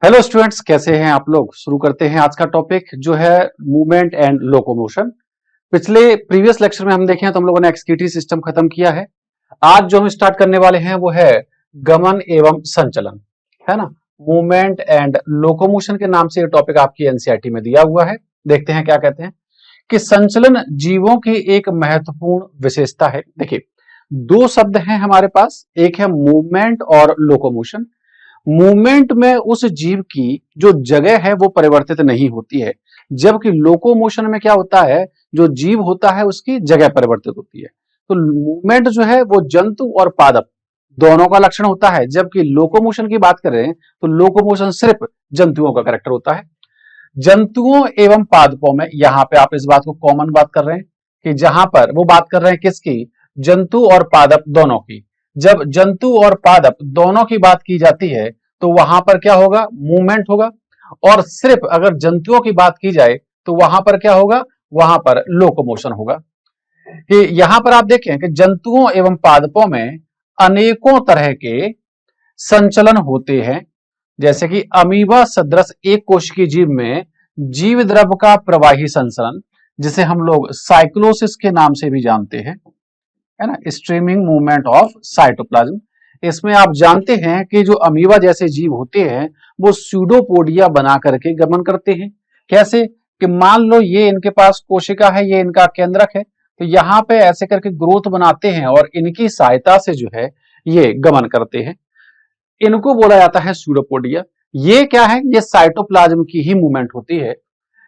Hello students, कैसे हैं आप लोग। शुरू करते हैं आज का टॉपिक जो है मूवमेंट एंड लोकोमोशन। पिछले प्रीवियस लेक्चर में हम देखे हैं तो हम लोगों ने एक्सक्यूटिव सिस्टम खत्म किया है। आज जो हम स्टार्ट करने वाले हैं वो है गमन एवं संचलन, है ना। मूवमेंट एंड लोकोमोशन के नाम से ये टॉपिक आपकी एनसीईआरटी में दिया हुआ है। देखते हैं क्या कहते हैं कि संचलन जीवों की एक महत्वपूर्ण विशेषता है। देखिए, दो शब्द हैं हमारे पास, एक है मूवमेंट और लोकोमोशन। मूवमेंट में उस जीव की जो जगह है वो परिवर्तित नहीं होती है, जबकि लोकोमोशन में क्या होता है, जो जीव होता है उसकी जगह परिवर्तित होती है। तो मूवमेंट जो है वो जंतु और पादप दोनों का लक्षण होता है, जबकि लोकोमोशन की बात करें तो लोकोमोशन सिर्फ जंतुओं का कैरेक्टर होता है। जंतुओं एवं पादपों में यहां पे आप इस बात को कॉमन बात कर रहे हैं कि जहां पर वो बात कर रहे हैं किसकी, जंतु और पादप दोनों की। जब जंतु और पादप दोनों की बात की जाती है तो वहां पर क्या होगा, मूवमेंट होगा। और सिर्फ अगर जंतुओं की बात की जाए तो वहां पर क्या होगा, वहां पर लोकोमोशन होगा। कि यहां पर आप देखें कि जंतुओं एवं पादपों में अनेकों तरह के संचलन होते हैं, जैसे कि अमीबा सदृश एक कोशिकीय जीव में जीव द्रव का प्रवाही संचलन, जिसे हम लोग साइक्लोसिस के नाम से भी जानते हैं, है ना, स्ट्रीमिंग मूवमेंट ऑफ साइटोप्लाज्म। इसमें आप जानते हैं कि जो अमीबा जैसे जीव होते हैं वो स्यूडोपोडिया बना करके गमन करते हैं। कैसे कि मान लो ये इनके पास कोशिका है, ये इनका केंद्रक है, तो यहाँ पे ऐसे करके ग्रोथ बनाते हैं और इनकी सहायता से जो है ये गमन करते हैं। इनको बोला जाता है स्यूडोपोडिया। ये क्या है, ये साइटोप्लाज्म की ही मूवमेंट होती है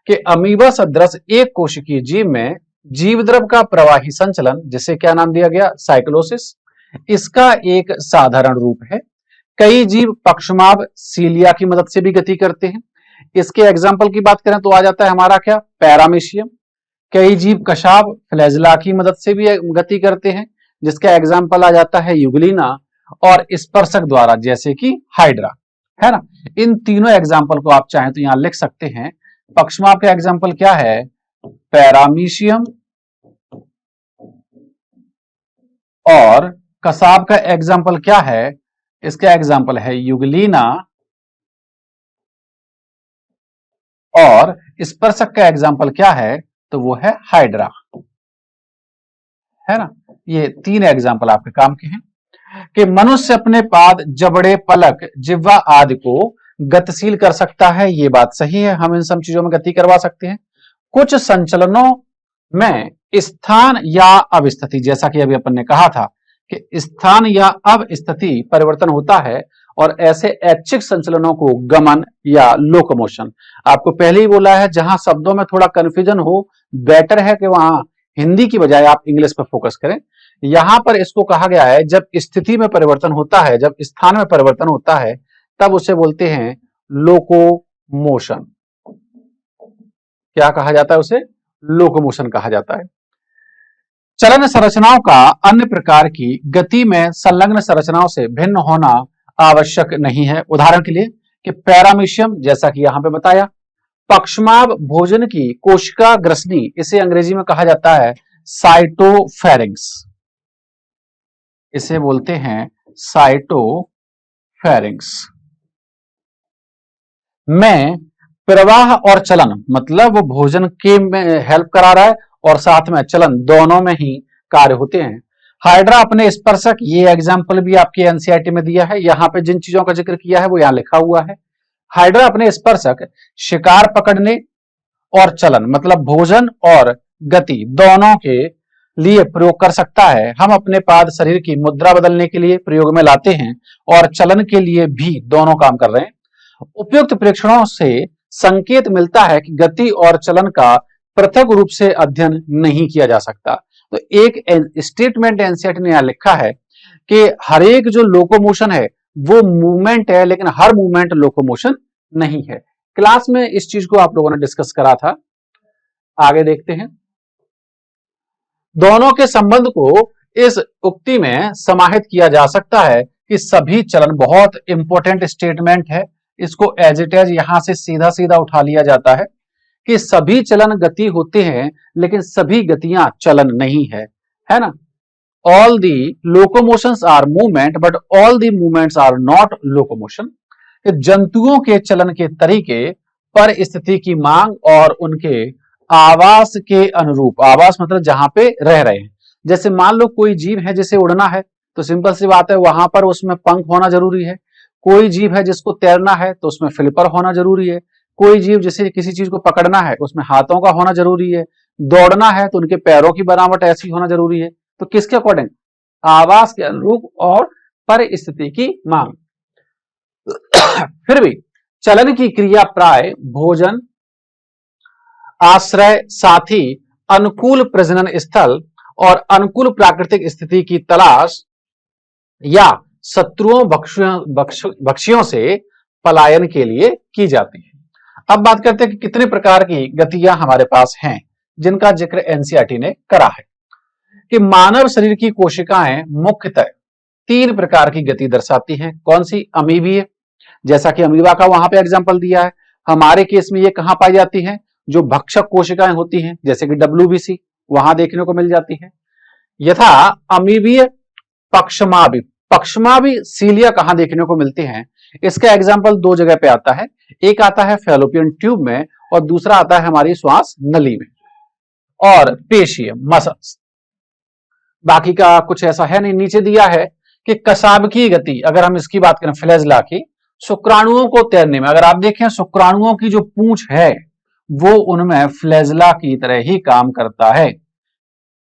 कि अमीबा सदृश एक कोशिकीय जीव में जीव द्रव का प्रवाही संचलन, जिसे क्या नाम दिया गया, साइक्लोसिस, इसका एक साधारण रूप है। कई जीव पक्षमाभ सीलिया की मदद से भी गति करते हैं। इसके एग्जाम्पल की बात करें तो आ जाता है हमारा क्या, पैरामीशियम। कई जीव कशाभ फ्लैजिला की मदद से भी गति करते हैं, जिसका एग्जाम्पल आ जाता है यूग्लिना। और स्पर्शक द्वारा जैसे कि हाइड्रा, है ना। इन तीनों एग्जाम्पल को आप चाहें तो यहां लिख सकते हैं। पक्षमाभ का एग्जाम्पल क्या है, पैरामीशियम, और कसाब का एग्जाम्पल क्या है, इसका एग्जाम्पल है यूग्लिना, और स्पर्शक का एग्जाम्पल क्या है, तो वो है हाइड्रा, है ना। ये तीन एग्जाम्पल आपके काम के हैं कि मनुष्य अपने पाद, जबड़े, पलक, जिह्वा आदि को गतिशील कर सकता है। ये बात सही है, हम इन सब चीजों में गति करवा सकते हैं। कुछ संचलनों में स्थान या अवस्थिति, जैसा कि अभी अपन ने कहा था कि स्थान या अवस्थिति परिवर्तन होता है, और ऐसे ऐच्छिक संचलनों को गमन या लोकोमोशन, आपको पहले ही बोला है, जहां शब्दों में थोड़ा कंफ्यूजन हो, बेटर है कि वहां हिंदी की बजाय आप इंग्लिश पर फोकस करें। यहां पर इसको कहा गया है जब स्थिति में परिवर्तन होता है, जब स्थान में परिवर्तन होता है, तब उसे बोलते हैं लोकोमोशन। क्या कहा जाता है उसे, लोकोमोशन कहा जाता है। चलन संरचनाओं का अन्य प्रकार की गति में संलग्न संरचनाओं से भिन्न होना आवश्यक नहीं है। उदाहरण के लिए कि पैरामीशियम, जैसा कि यहां पे बताया, पक्षमाभ भोजन की कोशिका ग्रसनी, इसे अंग्रेजी में कहा जाता है साइटोफेरिंग्स, इसे बोलते हैं साइटोफेरिंग्स। में प्रवाह और चलन, मतलब वो भोजन के में हेल्प करा रहा है और साथ में चलन, दोनों में ही कार्य होते हैं। हाइड्रा अपने स्पर्शक, ये एग्जाम्पल भी आपके एनसीईआरटी में दिया है, यहां पे जिन चीजों का जिक्र किया है वो यहां लिखा हुआ है। हाइड्रा अपने स्पर्शक शिकार पकड़ने और चलन, मतलब भोजन और गति दोनों के लिए प्रयोग कर सकता है। हम अपने पाद शरीर की मुद्रा बदलने के लिए प्रयोग में लाते हैं और चलन के लिए भी दोनों काम कर रहे हैं। उपयुक्त परीक्षणों से संकेत मिलता है कि गति और चलन का पृथक रूप से अध्ययन नहीं किया जा सकता। तो एक स्टेटमेंट एनसीईआरटी ने यहां लिखा है कि हर एक जो लोकोमोशन है वो मूवमेंट है, लेकिन हर मूवमेंट लोकोमोशन नहीं है। क्लास में इस चीज को आप लोगों ने डिस्कस करा था। आगे देखते हैं। दोनों के संबंध को इस उक्ति में समाहित किया जा सकता है कि सभी चलन, बहुत इंपॉर्टेंट स्टेटमेंट है, इसको एज इट एज यहां से सीधा सीधा उठा लिया जाता है कि सभी चलन गति होते हैं, लेकिन सभी गतियां चलन नहीं है ना। All the locomotions are movement but all the movements are not locomotion. कि जंतुओं के चलन के तरीके, परिस्थिति की मांग और उनके आवास के अनुरूप, आवास मतलब जहां पे रह रहे हैं। जैसे मान लो कोई जीव है जिसे उड़ना है, तो सिंपल सी बात है वहां पर उसमें पंख होना जरूरी है। कोई जीव है जिसको तैरना है तो उसमें फ्लिपर होना जरूरी है। कोई जीव जिसे किसी चीज को पकड़ना है उसमें हाथों का होना जरूरी है। दौड़ना है तो उनके पैरों की बनावट ऐसी होना जरूरी है। तो किसके अकॉर्डिंग? आवास के अनुरूप और परिस्थिति की मांग। फिर भी चलन की क्रिया प्राय भोजन, आश्रय, साथी, अनुकूल प्रजनन स्थल और अनुकूल प्राकृतिक स्थिति की तलाश या शत्रुओं भक्षियों से पलायन के लिए की जाती है। अब बात करते हैं कि कितने प्रकार की गतियां हमारे पास हैं जिनका जिक्र एनसीईआरटी ने करा है। कि मानव शरीर की कोशिकाएं मुख्यतः 3 प्रकार की गति दर्शाती हैं। कौन सी? अमीबीय, जैसा कि अमीबा का वहां पे एग्जांपल दिया है। हमारे केस में ये कहां पाई जाती हैं? जो भक्षक कोशिकाएं होती हैं जैसे कि WBC, वहां देखने को मिल जाती है। यथा अमीबीय पक्षमाभि, पक्षमाभि सीलिया कहां देखने को मिलते हैं? इसका एग्जांपल 2 जगह पे आता है। एक आता है फैलोपियन ट्यूब में और दूसरा आता है हमारी श्वास नली में। और पेशीय मसल्स, बाकी का कुछ ऐसा है नहीं। नीचे दिया है कि कशाबकी गति, अगर हम इसकी बात करें फ्लैजला की, शुक्राणुओं को तैरने में, अगर आप देखें शुक्राणुओं की जो पूंछ है वो उनमें फ्लैजला की तरह ही काम करता है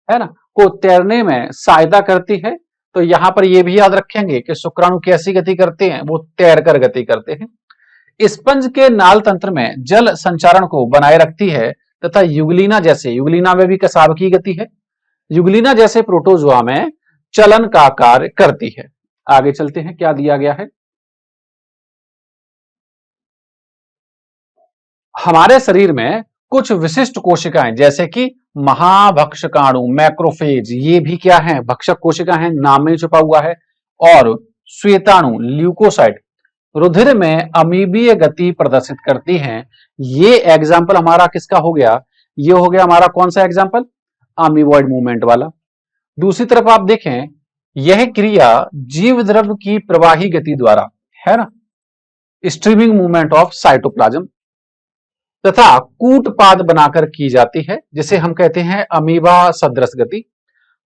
ना, को तैरने में सहायता करती है। तो यहां पर यह भी याद रखेंगे कि शुक्राणु कैसी गति करते हैं? वो तैरकर गति करते हैं। स्पंज के नाल तंत्र में जल संचारण को बनाए रखती है तथा युगलीना जैसे, युगलीना में भी कशाबकी गति है, युगलीना जैसे प्रोटोजोआ में चलन का कार्य करती है। आगे चलते हैं, क्या दिया गया है। हमारे शरीर में कुछ विशिष्ट कोशिकाएं जैसे कि महाभक्षकाणु, मैक्रोफेज, ये भी क्या है? भक्षक कोशिका है, नाम में छुपा हुआ है। और श्वेताणु, ल्यूकोसाइट, रुधिर में अमीबीय गति प्रदर्शित करती हैं। ये एग्जाम्पल हमारा किसका हो गया? ये हो गया हमारा कौन सा एग्जाम्पल? अमीबॉइड मूवमेंट वाला। दूसरी तरफ आप देखें, यह क्रिया जीव द्रव्य की प्रवाही गति द्वारा, है ना, स्ट्रीमिंग मूवमेंट ऑफ साइटोप्लाज्म, तथा कूटपाद बनाकर की जाती है, जिसे हम कहते हैं अमीबा सदृश गति।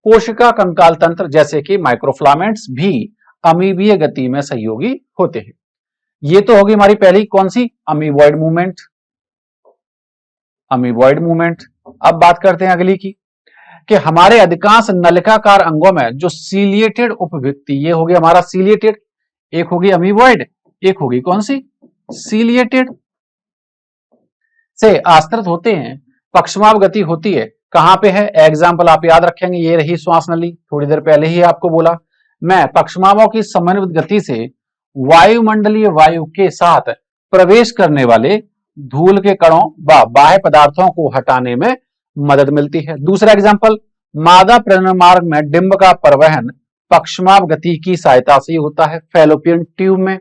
कोशिका कंकाल तंत्र जैसे कि माइक्रोफिलामेंट्स भी अमीबीय गति में सहयोगी होते हैं। ये तो होगी हमारी पहली कौन सी? Amoeboid movement, amoeboid movement. अब बात करते हैं अगली की, कि हमारे अधिकांश नलिकाकार अंगों में जो सीलिएटेड उपविक्ति, ये हो गया हमारा सीलिएटेड, एक होगी अमीबॉइड, एक होगी कौन सी? सीलिएटेड, से आश्रित होते हैं। पक्षमाभ गति होती है, कहां पे है? एग्जाम्पल आप याद रखेंगे, ये रही श्वास नली, थोड़ी देर पहले ही आपको बोला मैं, पक्षमाभों की समन्वित गति से वायुमंडलीय वायु के साथ प्रवेश करने वाले धूल के कणों व बाह्य पदार्थों को हटाने में मदद मिलती है। दूसरा एग्जाम्पल, मादा प्रजनन मार्ग में डिंब का परिवहन पक्षमाभ गति की सहायता से होता है, फैलोपियन ट्यूब में।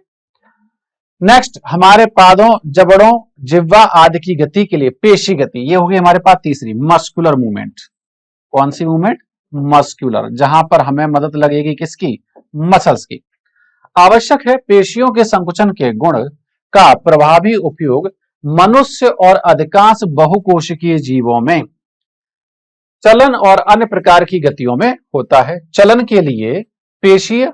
नेक्स्ट, हमारे पादों, जबड़ों, जिह्वा आदि की गति के लिए पेशी गति, ये होगी हमारे पास तीसरी, मस्कुलर मूवमेंट। कौन सी मूवमेंट? मस्कुलर, जहां पर हमें मदद लगेगी किसकी? मसल्स की। आवश्यक है पेशियों के संकुचन के गुण का प्रभावी उपयोग मनुष्य और अधिकांश बहुकोशिकीय जीवों में चलन और अन्य प्रकार की गतियों में होता है। चलन के लिए पेशीय,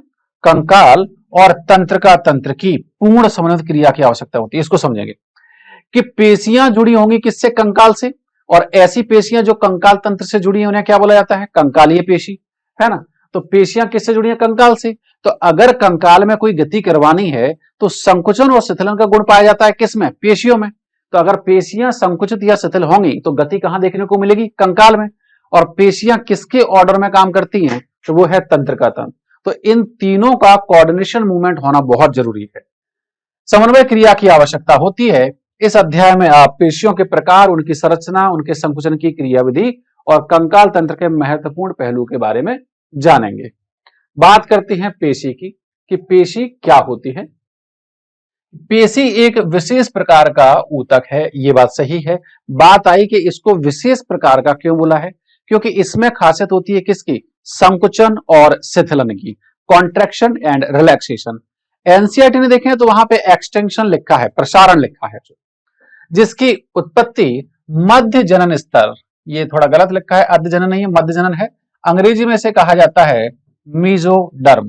कंकाल और तंत्रिका तंत्र की पूर्ण समन्वित क्रिया की आवश्यकता होती है। इसको समझेंगे कि पेशियां जुड़ी होंगी किससे? कंकाल से, और ऐसी पेशियां जो कंकाल तंत्र से जुड़ी है उन्हें क्या बोला जाता है? कंकालीय पेशी, है ना। तो पेशियां किससे जुड़ी है? कंकाल से। तो अगर कंकाल में कोई गति करवानी है तो संकुचन और शिथिलन का गुण पाया जाता है किसमें? पेशियों में। तो अगर पेशियां संकुचित या शिथिल होंगी तो गति कहां देखने को मिलेगी? कंकाल में। और पेशियां किसके ऑर्डर में काम करती हैं? तो वो है तंत्रिका तंत्र। तो इन तीनों का कोऑर्डिनेशन मूवमेंट होना बहुत जरूरी है। समन्वय क्रिया की आवश्यकता होती है। इस अध्याय में आप पेशियों के प्रकार, उनकी संरचना, उनके संकुचन की क्रियाविधि और कंकाल तंत्र के महत्वपूर्ण पहलू के बारे में जानेंगे। बात करते हैं पेशी की, कि पेशी क्या होती है। पेशी एक विशेष प्रकार का ऊतक है, ये बात सही है। बात आई कि इसको विशेष प्रकार का क्यों बोला है? क्योंकि इसमें खासियत होती है किसकी? संकुचन और शिथिलन की, कॉन्ट्रैक्शन एंड रिलैक्सेशन। एनसीईआरटी ने देखें तो वहां पे एक्सटेंशन लिखा है, प्रसारण लिखा है, जिसकी उत्पत्ति मध्य जनन स्तर, ये थोड़ा गलत लिखा है, अर्ध जनन नहीं है, मध्य जनन है, अंग्रेजी में इसे कहा जाता है मीजोडर्म।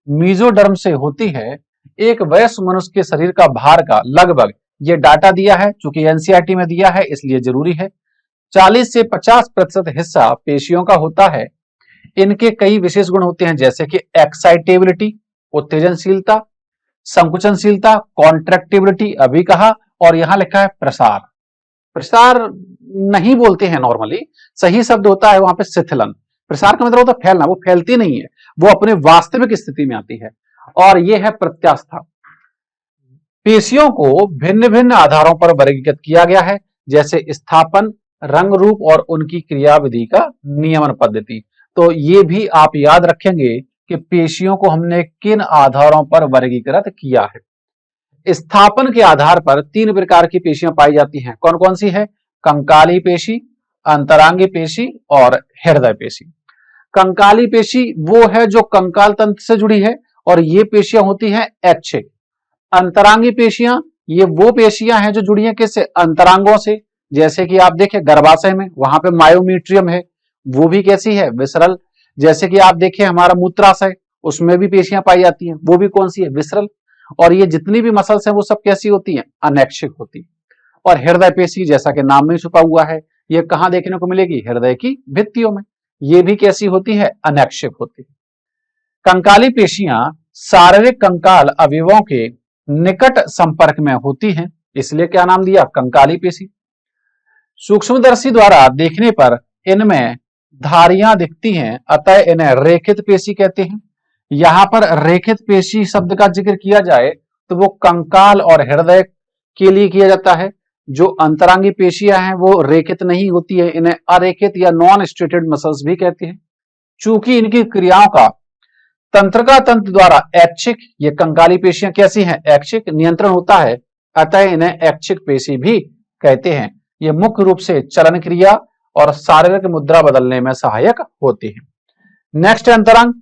मीजोडर्म से होती है। एक वयस्क मनुष्य के शरीर का भार का लगभग, ये डाटा दिया है, चूंकि एनसीईआरटी में दिया है इसलिए जरूरी है, 40 से 50% हिस्सा पेशियों का होता है। इनके कई विशेष गुण होते हैं, जैसे कि एक्साइटेबिलिटी, उत्तेजनशीलता, संकुचनशीलता, कॉन्ट्रैक्टिबिलिटी अभी कहा, और यहां लिखा है प्रसार। प्रसार नहीं बोलते हैं नॉर्मली, सही शब्द होता है वहां पे शिथिलन। प्रसार का मतलब होता है फैलना, वो फैलती नहीं है, वो अपने वास्तविक स्थिति में आती है। और यह है प्रत्यास्था। पेशियों को भिन्न भिन्न आधारों पर वर्गीकृत किया गया है, जैसे स्थापन, रंग रूप और उनकी क्रियाविधि का नियमन पद्धति। तो ये भी आप याद रखेंगे कि पेशियों को हमने किन आधारों पर वर्गीकृत किया है। स्थापन के आधार पर 3 प्रकार की पेशियां पाई जाती हैं। कौन कौन सी है? कंकाली पेशी, अंतरांगी पेशी और हृदय पेशी। कंकाली पेशी वो है जो कंकाल तंत्र से जुड़ी है और ये पेशियां होती हैं ऐच्छिक। अंतरांगी पेशियां ये वो पेशियां हैं जो जुड़ी हैं किससे? अंतरांगों से। जैसे कि आप देखें गर्भाशय में, वहां पे मायोमीट्रियम है, वो भी कैसी है? विसरल। जैसे कि आप देखिए हमारा मूत्राशय, उसमें भी पेशियां पाई जाती हैं, वो भी कौन सी है? विसरल। और ये जितनी भी मसल्स हैं वो सब कैसी होती हैं? अनैच्छिक होती। और हृदय पेशी जैसा कि नाम में छुपा हुआ है, ये कहां देखने को मिलेगी? हृदय की भित्तियों में। ये भी कैसी होती है? अनैच्छिक होती। कंकाली पेशियां शारीरिक कंकाल अवयवों के निकट संपर्क में होती हैं, इसलिए क्या नाम दिया? कंकाली पेशी। सूक्ष्मदर्शी द्वारा देखने पर इनमें धारियां दिखती हैं, अतः इन्हें रेखित पेशी कहते हैं। यहां पर रेखित पेशी शब्द का जिक्र किया जाए तो वो कंकाल और हृदय के लिए किया जाता है। जो अंतरांगी पेशियां हैं वो रेखित नहीं होती है, इन्हें अरेखित या नॉन स्ट्रेटेड मसल्स भी कहते हैं। चूंकि इनकी क्रियाओं का तंत्रिका तंत्र द्वारा ऐच्छिक, ये कंकाली पेशियां कैसी हैं? ऐच्छिक नियंत्रण होता है, अतः इन्हें ऐच्छिक पेशी भी कहते हैं। ये मुख्य रूप से चलन क्रिया और शारीरिक मुद्रा बदलने में सहायक होती है। नेक्स्ट अंतरांग।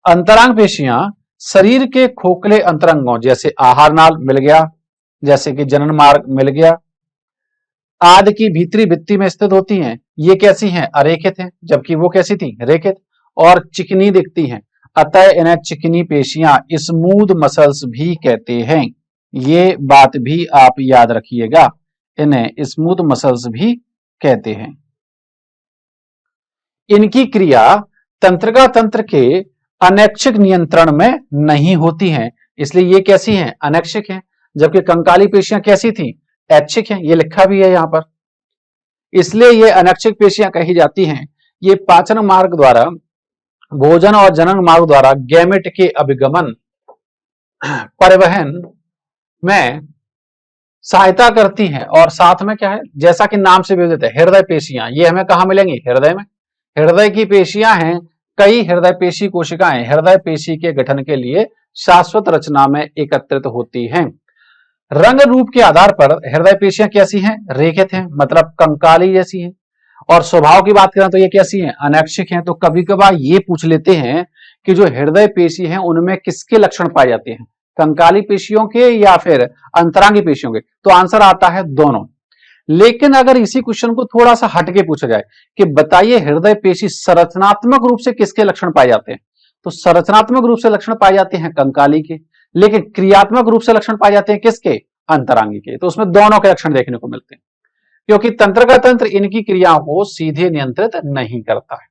अंतरांग पेशियां शरीर के खोखले अंतरंगों जैसे आहार नाल मिल गया, जैसे कि जनन मार्ग मिल गया आदि की भीतरी भित्ति में स्थित होती हैं। ये कैसी हैं? अरेखित हैं, जबकि वो कैसी थी? रेखित। और चिकनी दिखती हैं, अतः इन्हें चिकनी पेशियां, स्मूथ मसल्स भी कहते हैं। ये बात भी आप याद रखिएगा, इन्हें स्मूथ मसल्स भी कहते हैं। इनकी क्रिया तंत्रिका तंत्र के अनैच्छिक नियंत्रण में नहीं होती हैं, इसलिए ये कैसी हैं? अनैच्छिक हैं। जबकि कंकाली पेशियां कैसी थी? ऐच्छिक हैं, ये लिखा भी है यहां पर, इसलिए ये अनैच्छिक पेशियां कही जाती हैं। ये पाचन मार्ग द्वारा, भोजन और जनन मार्ग द्वारा गैमेट के अभिगमन, परिवहन में सहायता करती हैं। और साथ में क्या है? जैसा कि नाम से भी देते हैं, हृदय पेशियां, ये हमें कहां मिलेंगी? हृदय में। हृदय की पेशियां हैं, कई हृदय पेशी कोशिकाएं हृदय पेशी के गठन के लिए शाश्वत रचना में एकत्रित होती हैं। रंग रूप के आधार पर हृदय पेशियां कैसी हैं? रेखित हैं, मतलब कंकाली जैसी हैं। और स्वभाव की बात करें तो ये कैसी हैं? अनैच्छिक हैं। तो कभी कभार ये पूछ लेते हैं कि जो हृदय पेशी हैं उनमें किसके लक्षण पाए जाते हैं? कंकाली पेशियों के या फिर अंतरांगी पेशियों के? तो आंसर आता है दोनों। लेकिन अगर इसी क्वेश्चन को थोड़ा सा हटके पूछा जाए कि बताइए हृदय पेशी संरचनात्मक रूप से किसके लक्षण पाए जाते हैं, तो संरचनात्मक रूप से लक्षण पाए जाते हैं कंकाली के, लेकिन क्रियात्मक रूप से लक्षण पाए जाते हैं किसके? अंतरांगी के। तो उसमें दोनों के लक्षण देखने को मिलते हैं, क्योंकि तंत्रिका तंत्र इनकी क्रियाओं को सीधे नियंत्रित नहीं करता है।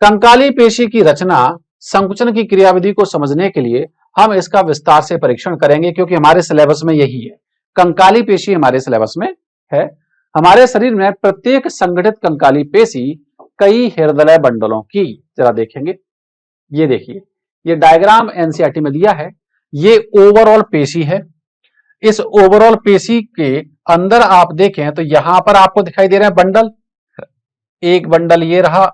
कंकाली पेशी की रचना, संकुचन की क्रियाविधि को समझने के लिए हम इसका विस्तार से परीक्षण करेंगे, क्योंकि हमारे सिलेबस में यही है। कंकाली पेशी हमारे सिलेबस में है। हमारे शरीर में प्रत्येक संगठित कंकाली पेशी कई हृदय बंडलों की, जरा देखेंगे, ये देखिए, ये डायग्राम एनसीईआरटी में दिया है। ये ओवरऑल पेशी है। इस ओवरऑल पेशी के अंदर आप देखें तो यहां पर आपको दिखाई दे रहे हैं बंडल। एक बंडल ये रहा,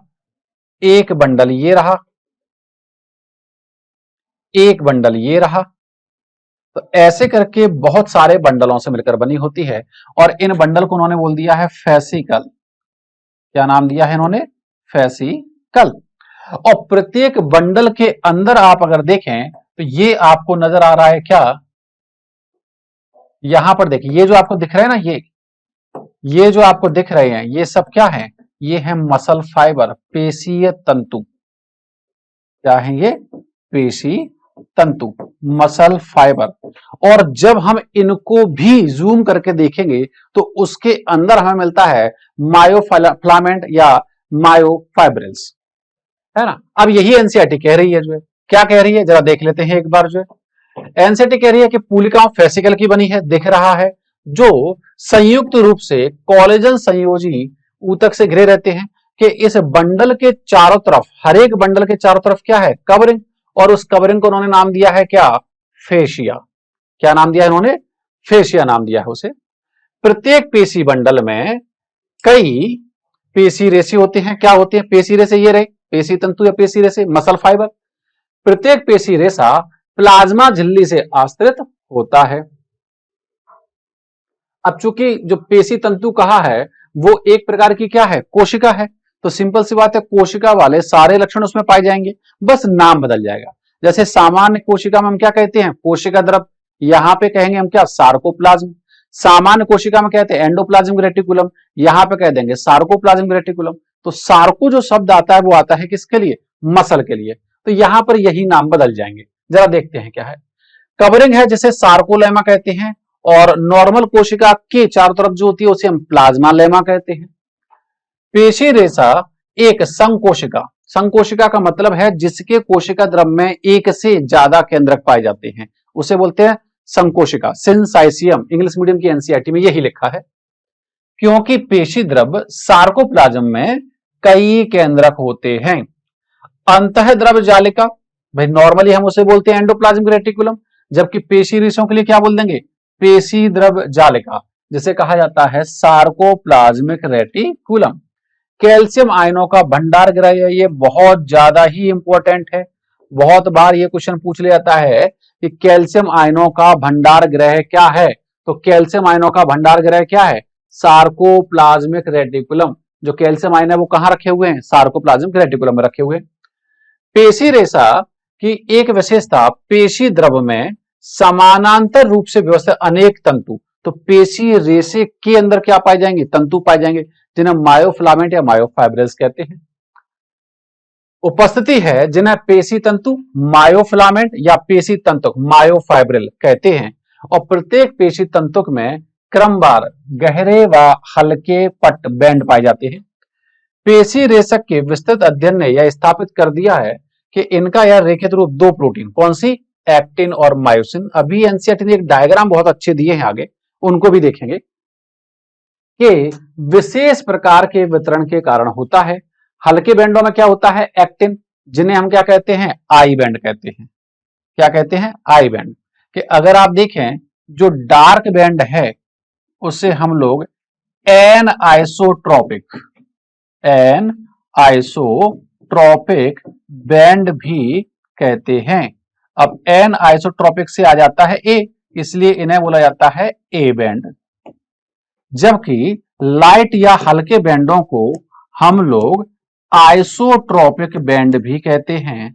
एक बंडल ये रहा, एक बंडल ये रहा। तो ऐसे करके बहुत सारे बंडलों से मिलकर बनी होती है। और इन बंडल को उन्होंने बोल दिया है फेसिकल। क्या नाम दिया है इन्होंने? फेसिकल। और प्रत्येक बंडल के अंदर आप अगर देखें तो ये आपको नजर आ रहा है क्या? यहां पर देखिए, ये जो आपको दिख रहा है ना, ये जो आपको दिख रहे हैं, ये सब क्या है? ये है मसल फाइबर, पेशीय तंतु। क्या है ये? पेशी तंतु, मसल फाइबर। और जब हम इनको भी जूम करके देखेंगे तो उसके अंदर हमें मिलता है मायोफिलामेंट या मायोफाइब्रिल्स, है ना। अब यही एनसीईआरटी कह रही है, जो है क्या कह रही है, जरा देख लेते हैं एक बार। जो है एनसीईआरटी कह रही है कि पुलिकाओं फेसिकल की बनी है, दिख रहा है, जो संयुक्त रूप से कोलेजन संयोजी ऊतक से घिरे रहते हैं, कि इस बंडल के चारों तरफ, हर एक बंडल के चारों तरफ क्या है? कवरिंग। और उस कवरिंग को उन्होंने नाम दिया है क्या? फेशिया। क्या नाम दिया है उन्होंने? फेशिया नाम दिया है उसे। प्रत्येक पेशी बंडल में कई पेशी रेशे होते हैं। क्या होते हैं पेशी रेशे? ये रहे पेशी तंतु या पेशी रेशे, मसल फाइबर। प्रत्येक पेशी रेशा प्लाज्मा झिल्ली से आश्रित होता है। अब चूंकि जो पेशी तंतु कहा है वो एक प्रकार की क्या है? कोशिका है। तो सिंपल सी बात है, कोशिका वाले सारे लक्षण उसमें पाए जाएंगे, बस नाम बदल जाएगा। जैसे सामान्य कोशिका में हम क्या कहते हैं? कोशिका द्रव। यहां पे कहेंगे हम क्या? सार्कोप्लाज्म। सामान्य कोशिका में कहते हैं एंडोप्लाज्मिक रेटिकुलम, यहां पे कह देंगे सार्कोप्लाज्मिक रेटिकुलम। तो सार्को जो शब्द आता है वो आता है किसके लिए? मसल के लिए। तो यहां पर यही नाम बदल जाएंगे। जरा देखते हैं क्या है। कवरिंग है जिसे सार्कोलेमा कहते हैं, और नॉर्मल कोशिका के चारों तरफ जो होती है उसे हम प्लाज्मा लेमा कहते हैं। पेशी रेशा एक संकोशिका, संकोशिका का मतलब है जिसके कोशिका द्रव में एक से ज्यादा केंद्रक पाए जाते हैं, उसे बोलते हैं संकोशिका। सिंसाइसियम, इंग्लिश मीडियम की एनसीईआरटी में यही लिखा है। क्योंकि पेशी द्रव सार्कोप्लाज्म में कई केंद्रक होते हैं। अंतः द्रव जालिका, भाई नॉर्मली हम उसे बोलते हैं एंडोप्लाज्मिक रेटिकुलम, जबकि पेशी रेशों के लिए क्या बोल देंगे? पेशी द्रव जालिका, जिसे कहा जाता है सार्कोप्लाज्मिक रेटिकुलम। कैल्शियम आयनों का भंडार गृह है, ये बहुत ज्यादा ही इंपॉर्टेंट है। बहुत बार ये क्वेश्चन पूछ लिया जाता है कि कैल्शियम आयनों का भंडार गृह क्या है? तो कैल्शियम आयनों का भंडार गृह क्या है? Sarcoplasmic reticulum. जो कैल्शियम आयन है वो कहां रखे हुए हैं? सार्कोप्लाज्मिक रेटिकुलम में रखे हुए हैं। पेशी रेशा की एक विशेषता, पेशी द्रव में समानांतर रूप से व्यवस्थित अनेक तंतु। तो पेशी रेशे के अंदर क्या पाए जाएंगे? तंतु पाए जाएंगे, जिन्हें मायोफिलामेंट या मायोफाइब्रिल्स कहते हैं। उपस्थिति है जिन्हें पेशी तंतु मायोफिलामेंट या पेशी तंतुक मायोफाइब्रिल कहते हैं। और प्रत्येक पेशी तंतुक में क्रमवार गहरे व हल्के पट बैंड पाए जाते हैं। पेशी रेशक के विस्तृत अध्ययन ने यह स्थापित कर दिया है कि इनका यह रेखित रूप दो प्रोटीन, कौन सी? एक्टिन और मायोसिन। अभी एनसीईआरटी ने एक डायग्राम बहुत अच्छे दिए हैं आगे, उनको भी देखेंगे, कि विशेष प्रकार के वितरण के कारण होता है। हल्के बैंडों में क्या होता है? एक्टिन, जिन्हें हम क्या कहते हैं? आई बैंड कहते हैं। क्या कहते हैं? I band. कि अगर आप देखें जो डार्क बैंड है उसे हम लोग anisotropic, anisotropic band भी कहते हैं। अब एन आइसोट्रोपिक से आ जाता है ए, इसलिए इन्हें बोला जाता है ए बैंड। जबकि लाइट या हल्के बैंडों को हम लोग आइसोट्रोपिक बैंड भी कहते हैं।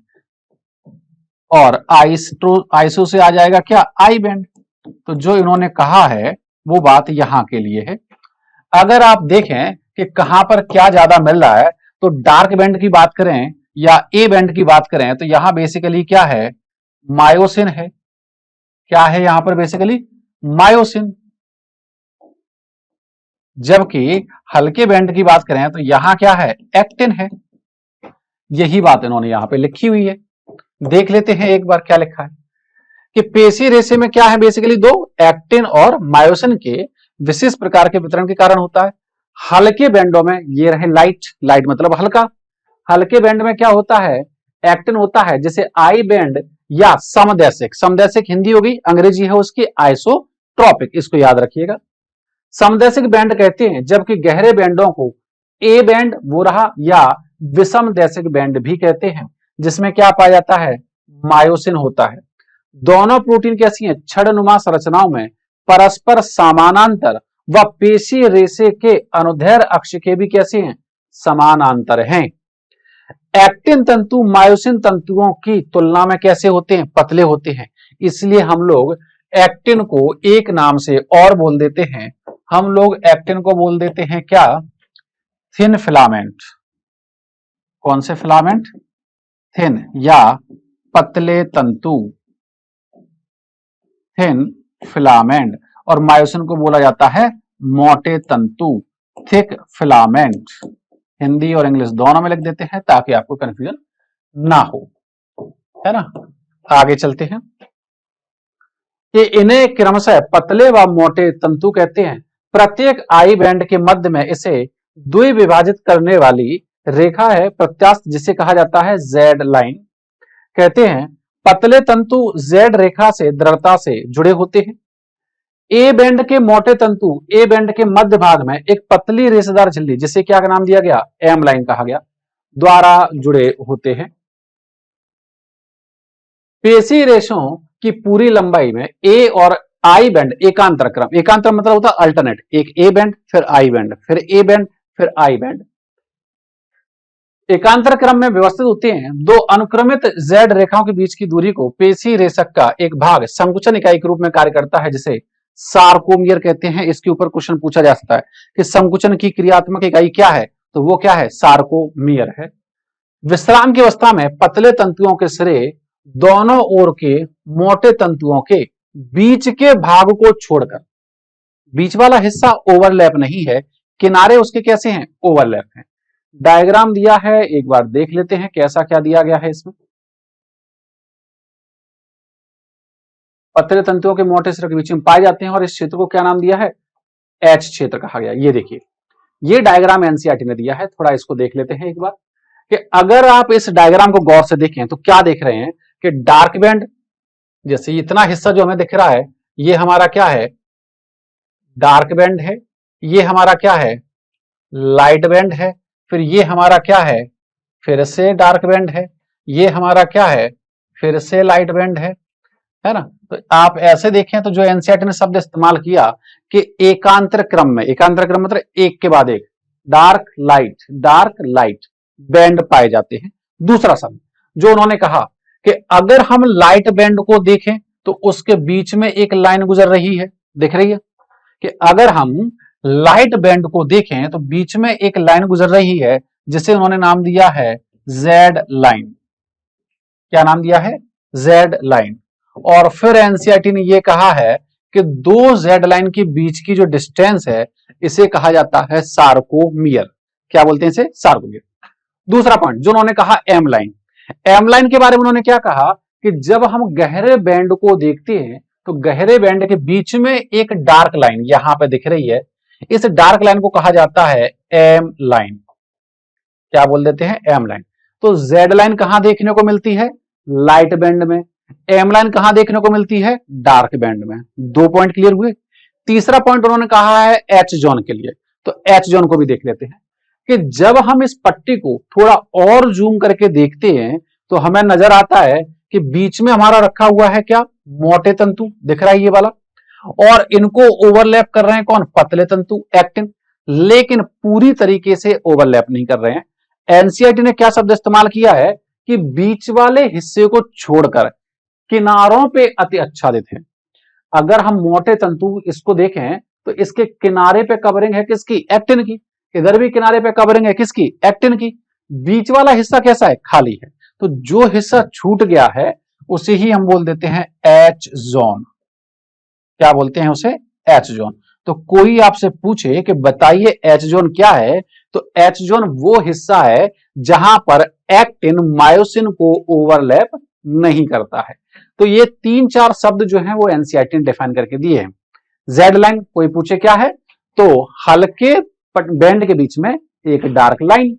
और आइसो से आ जाएगा क्या? I band. तो जो इन्होंने कहा है वो बात यहां के लिए है। अगर आप देखें कि कहां पर क्या ज्यादा मिल रहा है, तो डार्क बैंड की बात करें या ए बैंड की बात करें तो यहां बेसिकली क्या है? मायोसिन है। क्या है यहां पर? Basically myosin. जबकि हल्के बैंड की बात करें तो यहां क्या है? एक्टिन है। यही बात इन्होंने यहां पे लिखी हुई है। देख लेते हैं एक बार क्या लिखा है, कि पेशी रेशे में क्या है? बेसिकली दो, एक्टिन और मायोसिन के विशेष प्रकार के वितरण के कारण होता है। हल्के बैंडों में ये रहे लाइट, लाइट मतलब हल्का। हल्के बैंड में क्या होता है? एक्टिन होता है, जैसे आई बैंड या समदैशिक। समदैशिक हिंदी होगी, अंग्रेजी है उसकी आइसोट्रोपिक, इसको याद रखिएगा। समदैशिक बैंड कहते हैं, जबकि गहरे बैंडों को ए बैंड वो रहा, या विषम दैशिक बैंड भी कहते हैं, जिसमें क्या पाया जाता है? मायोसिन होता है। दोनों प्रोटीन कैसी हैं? छड़नुमा संरचनाओं में परस्पर समानांतर व पेशी रेशे के अनुदैर्ध्य अक्ष के भी कैसे हैं? समानांतर हैं। एक्टिन तंतु मायोसिन तंतुओं की तुलना में कैसे होते हैं? पतले होते हैं। इसलिए हम लोग एक्टिन को एक नाम से और बोल देते हैं, हम लोग एक्टिन को बोल देते हैं क्या? Thin filament. कौन से फिलामेंट? थिन या पतले तंतु, थिन फिलामेंट। और मायोसिन को बोला जाता है मोटे तंतु, थिक फिलामेंट। हिंदी और इंग्लिश दोनों में लिख देते हैं ताकि आपको कंफ्यूजन ना हो, है ना। आगे चलते हैं कि इन्हें क्रमशः पतले व मोटे तंतु कहते हैं। प्रत्येक आई बैंड के मध्य में इसे द्विविभाजित करने वाली रेखा है प्रत्यास्थ, जिसे कहा जाता है जेड लाइन। कहते हैं पतले तंतु जेड रेखा से दृढ़ता से जुड़े होते हैं। ए बैंड के मोटे तंतु ए बैंड के मध्य भाग में एक पतली रेशेदार झिल्ली, जिसे क्या नाम दिया गया? एम लाइन कहा गया, द्वारा जुड़े होते हैं। पेशी रेशों की पूरी लंबाई में ए और आई बैंड एकांतर क्रम, एकांतर मतलब होता है अल्टरनेट, एक ए बैंड फिर आई बैंड फिर ए बैंड फिर आई बैंड, एकांतर क्रम में व्यवस्थित होते हैं। दो अनुक्रमित जेड रेखाओं के बीच की दूरी को पेशी रेशक का एक भाग संकुचन इकाई के रूप में कार्य करता है, जिसे सार्कोमियर कहते हैं। इसके ऊपर क्वेश्चन पूछा जा सकता है कि संकुचन की क्रियात्मक इकाई क्या है, तो वो क्या है? सार्कोमियर है। विश्राम की अवस्था में पतले तंतुओं के सिरे दोनों ओर के मोटे तंतुओं के बीच के भाग को छोड़कर, बीच वाला हिस्सा ओवरलैप नहीं है, किनारे उसके कैसे हैं? ओवरलैप हैं। डायग्राम दिया है, एक बार देख लेते हैं कैसा क्या दिया गया है इसमें। पतले तंतुओं के मोटे सिरे के बीच में पाए जाते हैं और इस क्षेत्र को क्या नाम दिया है? एच क्षेत्र कहा गया। ये देखिए, ये डायग्राम एनसीईआरटी ने दिया है, थोड़ा इसको देख लेते हैं एक बार कि अगर आप इस डायग्राम को गौर से देखें तो क्या देख रहे हैं कि डार्क बैंड, जैसे इतना हिस्सा जो हमें दिख रहा है ये हमारा क्या है? डार्क बैंड है। ये हमारा क्या है? लाइट बैंड है। फिर ये हमारा क्या है? फिर से डार्क बैंड है। ये हमारा क्या है? फिर से लाइट बैंड है ना। तो आप ऐसे देखें तो जो एनसीईआरटी ने शब्द इस्तेमाल किया कि एकांतर क्रम में, एकांतर क्रम मतलब एक के बाद एक डार्क लाइट बैंड पाए जाते हैं। दूसरा शब्द जो उन्होंने कहा कि अगर हम लाइट बैंड को देखें तो उसके बीच में एक लाइन गुजर रही है, दिख रही है कि अगर हम लाइट बैंड को देखें तो बीच में एक लाइन गुजर रही है, जिसे उन्होंने नाम दिया है जेड लाइन। क्या नाम दिया है? Z line. और फिर एनसीईआरटी ने यह कहा है कि दो जेड लाइन के बीच की जो डिस्टेंस है इसे कहा जाता है सार्कोमियर। क्या बोलते हैं इसे? सार्कोमियर। दूसरा पॉइंट जो उन्होंने कहा एम लाइन, एम लाइन के बारे में उन्होंने क्या कहा कि जब हम गहरे बैंड को देखते हैं तो गहरे बैंड के बीच में एक डार्क लाइन यहां पे दिख रही है, इस डार्क लाइन को कहा जाता है एम लाइन। क्या बोल देते हैं? M line. तो जेड लाइन कहां देखने को मिलती है? लाइट बैंड में। एम लाइन कहां देखने को मिलती है? डार्क बैंड में। दो पॉइंट क्लियर हुए। तीसरा पॉइंट उन्होंने कहा है एच जोन के लिए, तो एच जोन को भी देख लेते हैं कि जब हम इस पट्टी को थोड़ा और जूम करके देखते हैं तो हमें नजर आता है कि बीच में हमारा रखा हुआ है क्या? मोटे तंतु दिख रहा है ये वाला, और इनको ओवरलैप कर रहे हैं कौन? पतले तंतु, एक्टिन। लेकिन पूरी तरीके से ओवरलैप नहीं कर रहे हैं। एनसीईआरटी ने क्या शब्द इस्तेमाल किया है कि बीच वाले हिस्से को छोड़कर किनारों पे अति आच्छादित है। अगर हम मोटे तंतु इसको देखें तो इसके किनारे पे कवरिंग है किसकी? एक्टिन की। इधर भी किनारे पे कवरिंग है किसकी? एक्टिन की। बीच वाला हिस्सा कैसा है? खाली है। तो जो हिस्सा छूट गया है उसे ही हम बोल देते हैं एच जोन। क्या बोलते हैं उसे? H zone. तो कोई आपसे पूछे कि बताइए एच जोन क्या है, तो एच जोन वो हिस्सा है जहां पर एक्टिन मायोसिन को ओवरलैप नहीं करता है। तो ये तीन चार शब्द जो हैं वो एनसीईआरटी ने डिफाइन करके दिए हैं। जेड लाइन कोई पूछे क्या है, तो हल्के बैंड के बीच में एक डार्क लाइन,